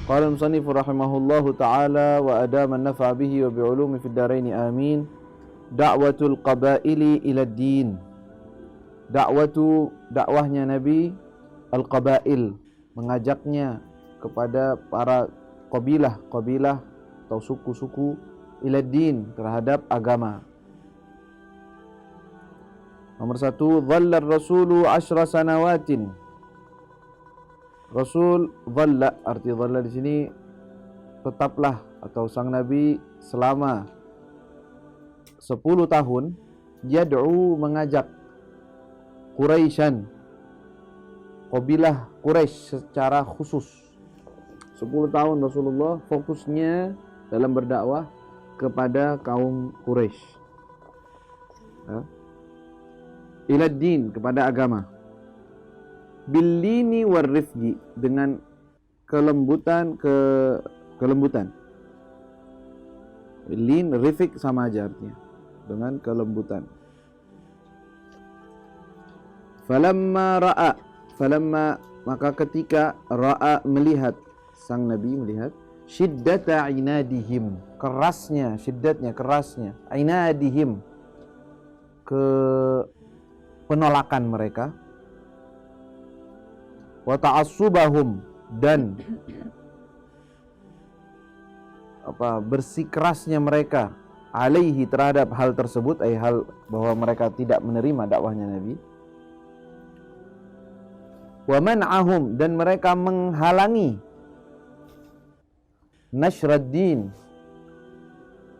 Qala al-musannif rahimahullahu ta'ala wa adama an-naf'a bihi wa bi'ulumi fid dharain amin. Da'watul qabaili ila din. Dakwahnya Nabi al-qabail, mengajaknya kepada para qabilah atau suku-suku ila din, terhadap agama. Nomor 1, dhalla ar-rasulu 10 sanawatin. Rasul dhalla, arti dhalla di sini tetaplah, atau sang Nabi selama 10 tahun yad'u, mengajak Quraisyan, qabilah Quraisy secara khusus. 10 tahun Rasulullah fokusnya dalam berdakwah kepada kaum Quraisy. Ila din, kepada agama. Billini warrifqi, dengan kelembutan. Lin, rifq sama aja artinya, dengan kelembutan. Falamma, maka ketika ra'a, melihat, sang Nabi melihat syiddata inadihim, kerasnya inadihim, penolakan mereka, wa ta'assubahum, dan bersikeras mereka alaihi, terhadap hal tersebut, hal bahwa mereka tidak menerima dakwahnya Nabi. Wa man'ahum, dan mereka menghalangi nasraddin,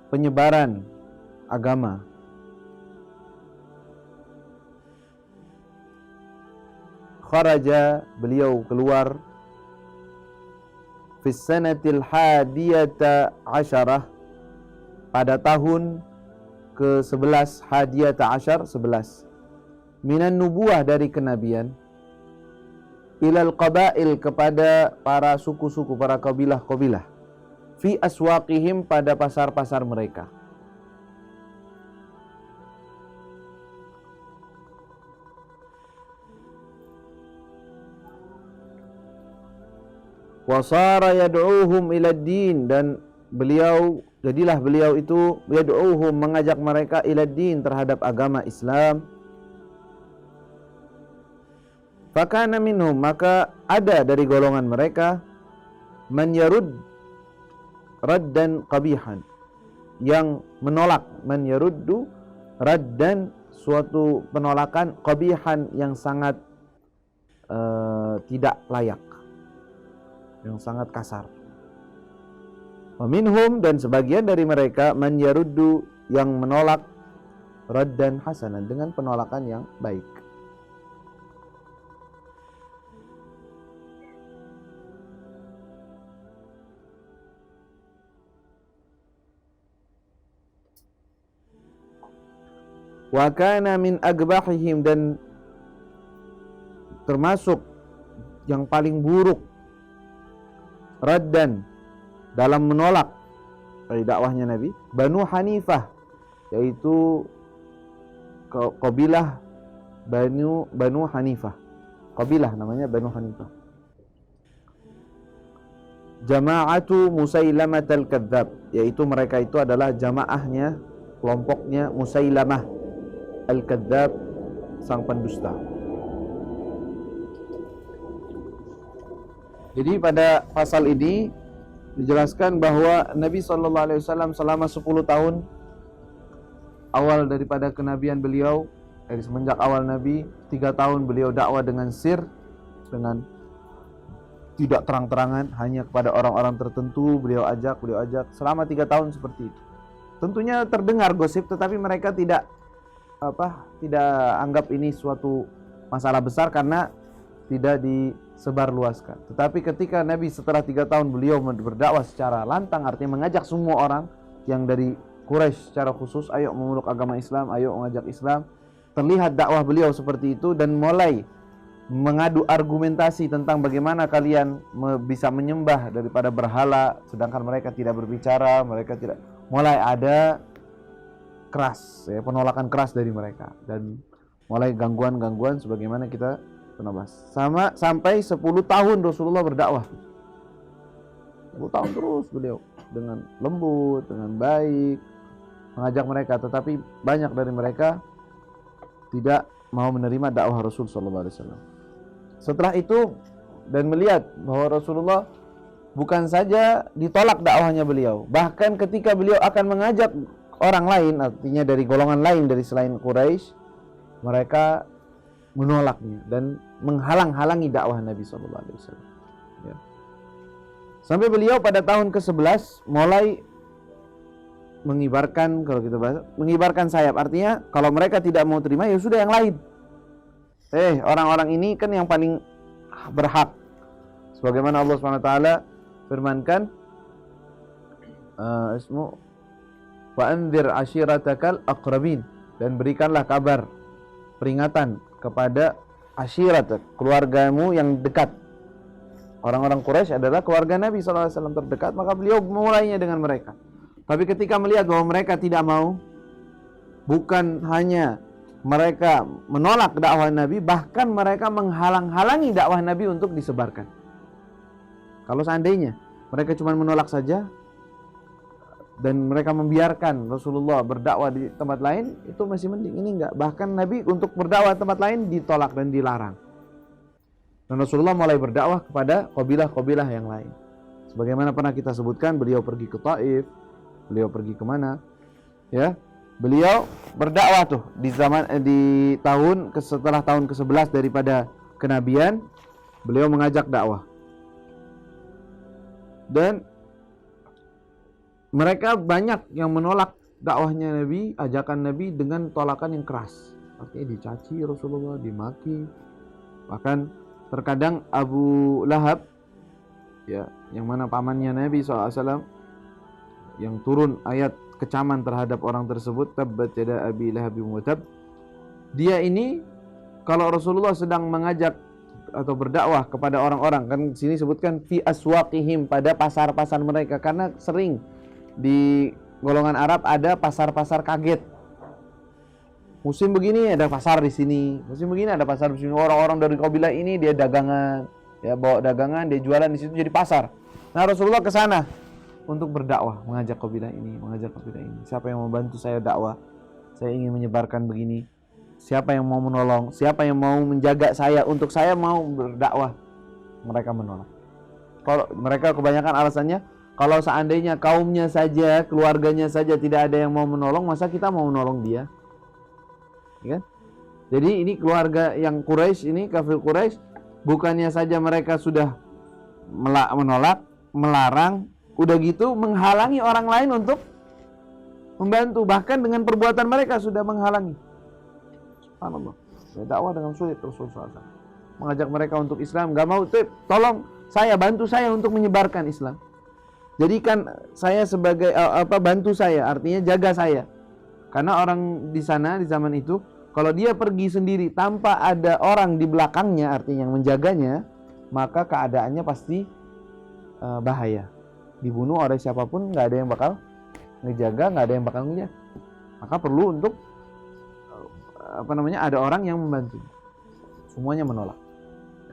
penyebaran agama. Kharaja, beliau keluar, fi sanatil hadiyata asyarah, pada tahun ke-11, hadiyata asyar, 11, minan nubuwah, dari kenabian, ilal qabail, kepada para suku-suku, para kabilah-kabilah, fi aswaqihim, pada pasar-pasar mereka. Wasara yad'uhum ila din, dan jadilah beliau itu yad'uhum, mengajak mereka ila din, terhadap agama Islam. Fakana minhum, maka ada dari golongan mereka man yarud raddan qabihan, yang menolak, man yaruddu raddan, suatu penolakan, qabihan, yang sangat tidak layak, yang sangat kasar. Wa minhum, dan sebagian dari mereka man yaruddu, yang menolak raddan hasanan, dengan penolakan yang baik. Wa kana min agbahihim, dan termasuk yang paling buruk raddan, dalam menolak dari dakwahnya Nabi, Banu Hanifah, yaitu kabilah Banu Hanifah. Kabilah namanya Banu Hanifah. Jama'atu Musailamah al-Kadzab, yaitu mereka itu adalah jamaahnya, kelompoknya Musailamah al-Kadzab, sang pendusta. Jadi pada pasal ini dijelaskan bahwa Nabi SAW selama 10 tahun awal daripada kenabian beliau, dari semenjak awal Nabi, 3 tahun beliau dakwah dengan sir, dengan tidak terang-terangan, hanya kepada orang-orang tertentu beliau ajak selama 3 tahun seperti itu. Tentunya terdengar gosip, tetapi mereka tidak anggap ini suatu masalah besar karena tidak disebarluaskan. Tetapi ketika Nabi setelah 3 tahun beliau berdakwah secara lantang, artinya mengajak semua orang yang dari Quraisy secara khusus, ayo memeluk agama Islam, ayo mengajak Islam, terlihat dakwah beliau seperti itu, dan mulai mengadu argumentasi tentang bagaimana kalian bisa menyembah daripada berhala, sedangkan mereka tidak berbicara, mulai ada keras, penolakan keras dari mereka, dan mulai gangguan-gangguan sebagaimana kita pernah bahas. Sampai 10 tahun Rasulullah berdakwah. 10 tahun terus beliau dengan lembut, dengan baik mengajak mereka, tetapi banyak dari mereka tidak mau menerima dakwah Rasul sallallahu alaihi wasallam. Setelah itu dan melihat bahwa Rasulullah bukan saja ditolak dakwahnya beliau, bahkan ketika beliau akan mengajak orang lain, artinya dari golongan lain dari selain Quraisy, mereka menolaknya dan menghalang-halangi dakwah Nabi sallallahu alaihi wasallam. Ya. Sampai beliau pada tahun ke-11 mulai mengibarkan, kalau kita bahas, mengibarkan sayap. Artinya kalau mereka tidak mau terima, ya sudah yang lain. Orang-orang ini kan yang paling berhak. Sebagaimana Allah SWT firmankan, wa anzir ashiratakal aqrabin, dan berikanlah kabar, peringatan kepada ashirat, keluargamu yang dekat. Orang-orang Quraisy adalah keluarga Nabi SAW terdekat, maka beliau memulainya dengan mereka. Tapi ketika melihat bahwa mereka tidak mau, bukan hanya mereka menolak dakwah Nabi, bahkan mereka menghalang-halangi dakwah Nabi untuk disebarkan. Kalau seandainya mereka cuma menolak saja dan mereka membiarkan Rasulullah berdakwah di tempat lain, itu masih mending. Ini enggak. Bahkan Nabi untuk berdakwah di tempat lain ditolak dan dilarang. Dan Rasulullah mulai berdakwah kepada kabilah-kabilah yang lain. Sebagaimana pernah kita sebutkan, beliau pergi ke Taif, beliau pergi kemana? Ya, beliau berdakwah tuh di tahun setelah tahun ke-11 daripada kenabian, beliau mengajak dakwah. Dan mereka banyak yang menolak dakwahnya Nabi, ajakan Nabi dengan tolakan yang keras. Artinya dicaci Rasulullah, dimaki. Bahkan terkadang Abu Lahab, ya, yang mana pamannya Nabi SAW, yang turun ayat kecaman terhadap orang tersebut, tabbat yada abi lahabin wa tab. Dia ini kalau Rasulullah sedang mengajak atau berdakwah kepada orang-orang, kan sini sebutkan fi aswaqihim, pada pasar-pasar mereka, karena sering di golongan Arab ada pasar-pasar kaget. Musim begini ada pasar di sini, musim begini ada pasar di sini. Orang-orang dari kabilah ini dia dagangan, ya, bawa dagangan, dia jualan di situ jadi pasar. Nah, Rasulullah ke sana untuk berdakwah, mengajak kabilah ini, mengajak kabilah ini. Siapa yang mau bantu saya dakwah? Saya ingin menyebarkan begini. Siapa yang mau menolong? Siapa yang mau menjaga saya untuk saya mau berdakwah? Mereka menolak. Kalau mereka kebanyakan alasannya, kalau seandainya kaumnya saja, keluarganya saja tidak ada yang mau menolong, masa kita mau menolong dia? Ya kan? Jadi ini keluarga yang Quraisy ini, kafir Quraisy, bukannya saja mereka sudah menolak, melarang, udah gitu menghalangi orang lain untuk membantu, bahkan dengan perbuatan mereka sudah menghalangi. Subhanallah. Dakwah dengan sulit Rasulullah SAW. Mengajak mereka untuk Islam, gak mau, tolong saya, bantu saya untuk menyebarkan Islam. Jadikan saya sebagai bantu saya, artinya jaga saya. Karena orang di sana di zaman itu, kalau dia pergi sendiri tanpa ada orang di belakangnya, artinya yang menjaganya, maka keadaannya pasti bahaya. Dibunuh oleh siapapun, nggak ada yang bakal ngejaga, nggak ada yang bakal ngeliat. Maka perlu untuk ada orang yang membantu. Semuanya menolak.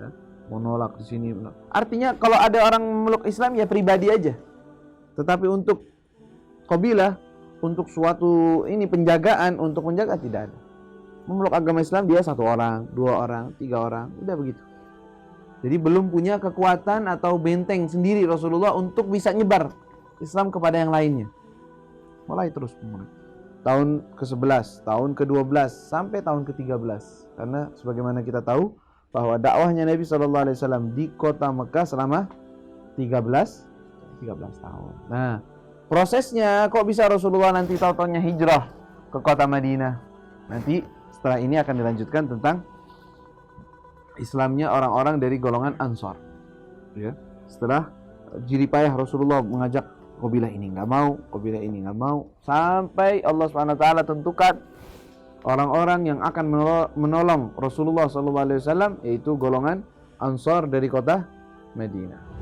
Ya, menolak di sini. Menolak. Artinya kalau ada orang memeluk Islam ya pribadi aja. Tetapi untuk kabilah, untuk suatu ini penjagaan, untuk menjaga tidak ada. Memeluk agama Islam dia 1 orang, 2 orang, 3 orang, udah begitu. Jadi belum punya kekuatan atau benteng sendiri Rasulullah untuk bisa nyebar Islam kepada yang lainnya. Mulai terus mulai. Tahun ke-11, tahun ke-12 sampai tahun ke-13. Karena sebagaimana kita tahu bahwa dakwahnya Nabi SAW di kota Mekah selama 13 tahun. Nah, prosesnya kok bisa Rasulullah nanti tahu-taunya hijrah ke kota Madinah? Nanti setelah ini akan dilanjutkan tentang Islamnya orang-orang dari golongan Ansar. Ya, setelah jeripayah Rasulullah mengajak kabilah ini nggak mau, kabilah ini nggak mau, sampai Allah SWT tentukan orang-orang yang akan menolong Rasulullah SAW, yaitu golongan Ansar dari kota Madinah.